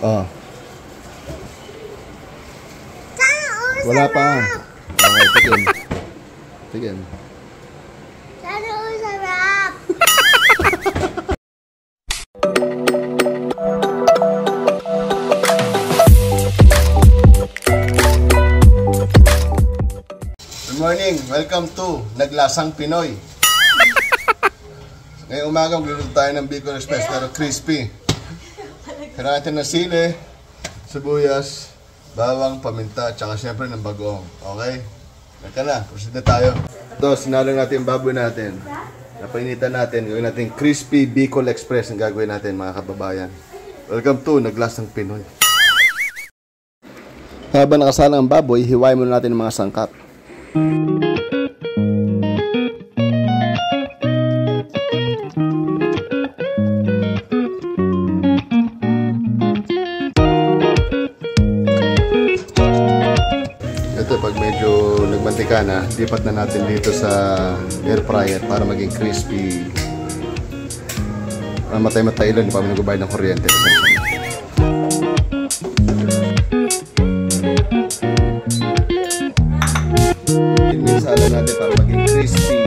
Oh. Wala pa. Okay, tigin. Tigin. Sana sarap. Good morning. Welcome to Naglasang Pinoy. Ngayong umaga magluluto tayo ng Bicol Express pero crispy. Kailangan natin ng sili, sibuyas, bawang, paminta, at saka syempre ng bagoong. Okay? Nagka na. Proceed na tayo. Ito, sinalo natin yung baboy natin. Napainitan natin. Gawin natin crispy Bicol Express ang gagawin natin mga kababayan. Welcome to Naglasang Pinoy. Habang nakasalang ang baboy, hiwain muna natin ang mga sangkap. Ito, pag medyo nagmantika na, lipat na natin dito sa air fryer para maging crispy. Para matay-matay lang, hindi pa kami nagbabayad ng kuryente. Minsalan natin para maging crispy.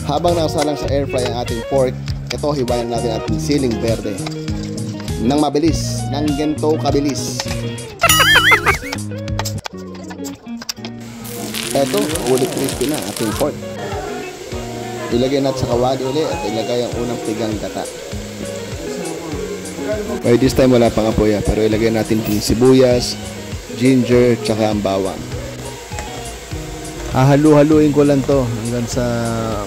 Habang nakasalang sa air fryer ang ating pork, ito hiwain natin ating siling berde. Nang mabilis, nang ganito kabilis. Ito, ulit crispy na ating pork. Ilagay natin sa kawali ulit at ilagay ang unang tigang gata. By this time wala pang apoy, pero ilagay natin yung sibuyas, ginger, tsaka ang bawang. Hahalu-haluin ko lang to hanggang sa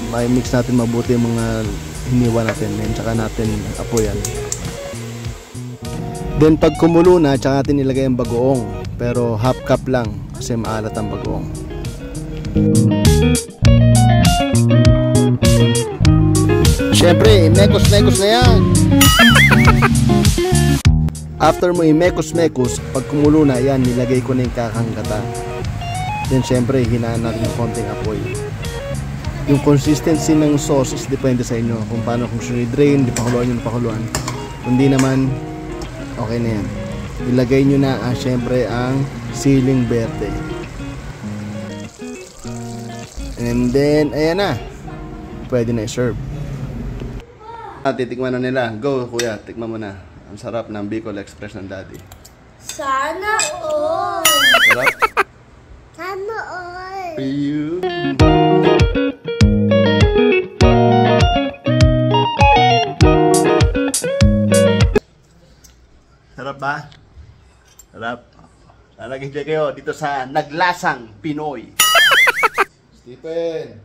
may mix natin mabuti yung mga hiniwa natin. Then tsaka natin apoyan. Then pag kumulo na, tsaka natin ilagay ang bagoong. Pero half cup lang kasi maalat ang bagoong. Siyempre, imekos-mekos na yan. After mo imekos-mekos, pag kumulo na yan, nilagay ko na yung kakanggata. Then siyempre, hinaan natin yung konting apoy. Yung consistency ng sauce is depende sa inyo. Kung paano, kung gusto nyo i-drain, di pakuluan nyo, pakuluan. Kung di naman, okay na yan. Ilagay nyo na, siyempre, ang siling berde. And then, ayan na. Pwede na i-serve. Titikman na nila. Go, kuya. Tikman mo na. Ang sarap ng Bicol Express ng daddy. Sana all. Sarap? Sana all. You. Sarap ba? Sarap. Lalagay kayo dito sa Naglasang Pinoy. Stephen!